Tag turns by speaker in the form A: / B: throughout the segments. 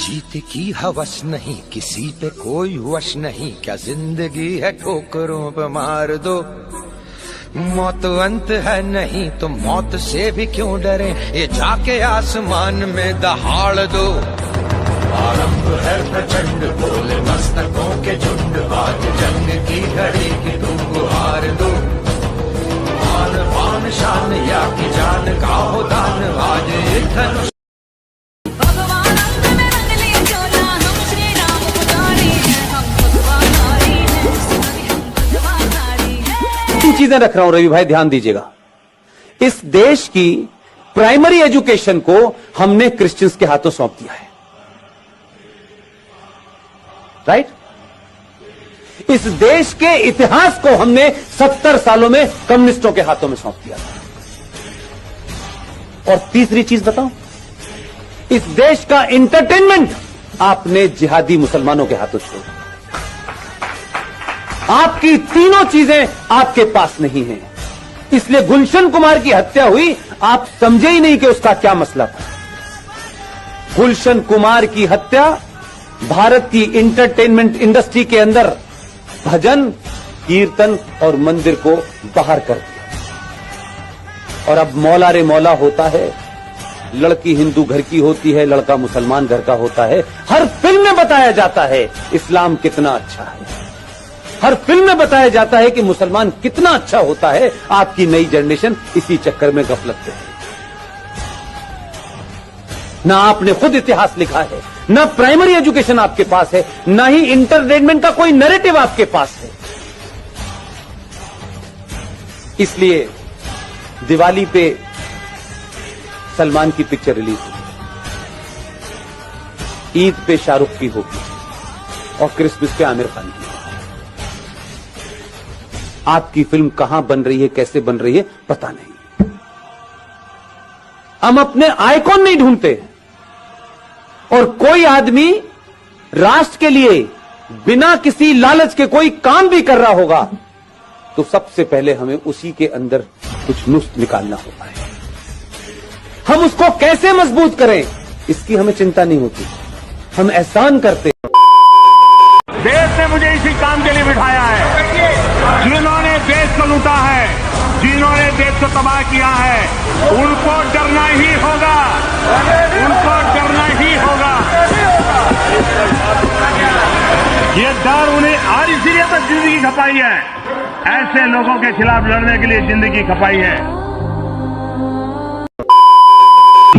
A: जीत की हवस नहीं, किसी पे कोई वश नहीं, क्या जिंदगी है ठोकरों पे मार दो। मौत अंत है नहीं तो मौत से भी क्यों डरे, ये जाके आसमान में दहाड़ दो। आरंभ है प्रचंड बोले मस्तकों के झुंड, आज जंग की घड़ी की तुम गुहार दो। आन बान शान या की जान का हो दान, आज ये धनुष
B: चीजें रख रहा हूं रवि भाई, ध्यान दीजिएगा। इस देश की प्राइमरी एजुकेशन को हमने क्रिश्चियंस के हाथों सौंप दिया है, राइट? इस देश के इतिहास को हमने 70 सालों में कम्युनिस्टों के हाथों में सौंप दिया। और तीसरी चीज बताऊं, इस देश का एंटरटेनमेंट आपने जिहादी मुसलमानों के हाथों छोड़ा। आपकी तीनों चीजें आपके पास नहीं हैं, इसलिए गुलशन कुमार की हत्या हुई, आप समझे ही नहीं कि उसका क्या मसला था। गुलशन कुमार की हत्या भारत की एंटरटेनमेंट इंडस्ट्री के अंदर भजन, कीर्तन और मंदिर को बाहर कर दिया। और अब मौला रे मौला होता है, लड़की हिंदू घर की होती है, लड़का मुसलमान घर का होता है। हर फिल्म में बताया जाता है इस्लाम कितना अच्छा है, हर फिल्म में बताया जाता है कि मुसलमान कितना अच्छा होता है। आपकी नई जनरेशन इसी चक्कर में गफलत में है। ना आपने खुद इतिहास लिखा है, ना प्राइमरी एजुकेशन आपके पास है, ना ही इंटरटेनमेंट का कोई नैरेटिव आपके पास है। इसलिए दिवाली पे सलमान की पिक्चर रिलीज होगी, ईद पे शाहरुख की होगी और क्रिसमस पे आमिर खान की। आपकी फिल्म कहां बन रही है, कैसे बन रही है, पता नहीं। हम अपने आइकॉन नहीं ढूंढते। और कोई आदमी राष्ट्र के लिए बिना किसी लालच के कोई काम भी कर रहा होगा तो सबसे पहले हमें उसी के अंदर कुछ नुस्ख निकालना होता है। हम उसको कैसे मजबूत करें, इसकी हमें चिंता नहीं होती, हम एहसान करते।
C: देश ने मुझे इसी काम के लिए बिठाया है। जिन्होंने देश को लूटा है, जिन्होंने देश को तबाह किया है, उनको डरना ही होगा, उनको डरना ही होगा। ये डर उन्हें आज इसीलिए तो जिंदगी खपाई है, ऐसे लोगों के खिलाफ लड़ने के लिए जिंदगी खपाई है।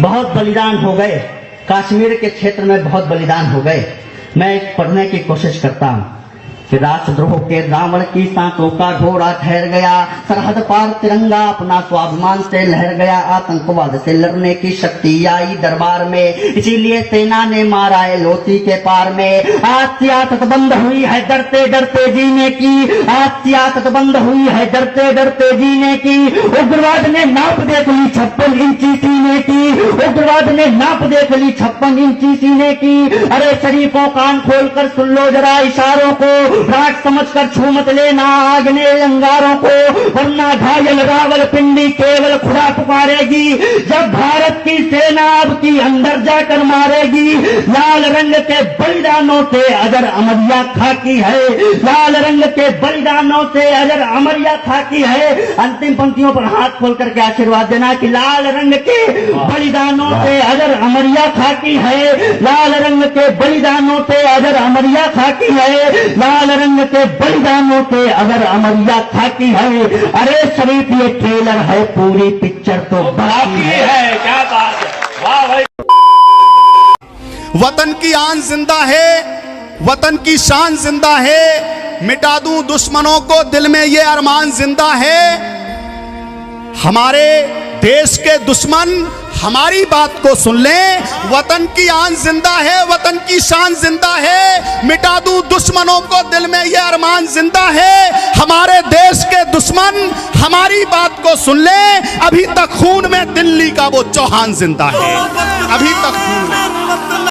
D: बहुत बलिदान हो गए, कश्मीर के क्षेत्र में बहुत बलिदान हो गए। मैं पढ़ने की कोशिश करता हूँ कि राष्ट्रद्रोह के रावण की सांसों का घोड़ा ठहर गया, सरहद पार तिरंगा अपना स्वाभिमान से लहर गया, आतंकवाद से लड़ने की शक्ति आई दरबार में, इसीलिए सेना ने मारा है लोती के पार में। आज सियासत बंद हुई है डरते डरते जीने की, आज सियासत बंद हुई है डरते डरते जीने की। उग्रवाद ने नाप देख ली 56 इंची सीने की, उग्रवाद ने नाप देख ली 56 इंची सीने की। अरे शरीफों कान खोलकर सुन लो जरा इशारों को, राग समझकर छू मत लेना आगने अंगारों को, वरना घायल रावल पिंडी केवल खुदा पुकारेगी। जब भारत की सेना आपकी अंदर जाकर मारेगी, लाल रंग के बलिदानों से अजर अमरिया खाकी है, लाल रंग के बलिदानों से अजर अमरिया खाकी है। अंतिम पंक्तियों पर हाथ खोल करके आशीर्वाद देना कि लाल रंग के बलिदानों से अजर अमरिया खाकी है, लाल रंग के बलिदानों से अजर अमरिया खाकी है, लाल रंग के बलिदानों से अगर अमरिया खाकी है। अरे शरीफ ये ट्रेलर है, पूरी पिक्चर तो बाकी है। क्या बात है, वाह भाई।
E: वतन की आन जिंदा है, वतन की शान जिंदा है, मिटा दूं दुश्मनों को दिल में ये अरमान जिंदा है। हमारे देश के दुश्मन हमारी बात को सुन लें, वतन की आन जिंदा है, वतन की शान जिंदा है, मिटा दूं दुश्मनों को दिल में ये अरमान जिंदा है। हमारे देश के दुश्मन हमारी बात को सुन लें, अभी तक खून में दिल्ली का वो चौहान जिंदा है, अभी तक खून में।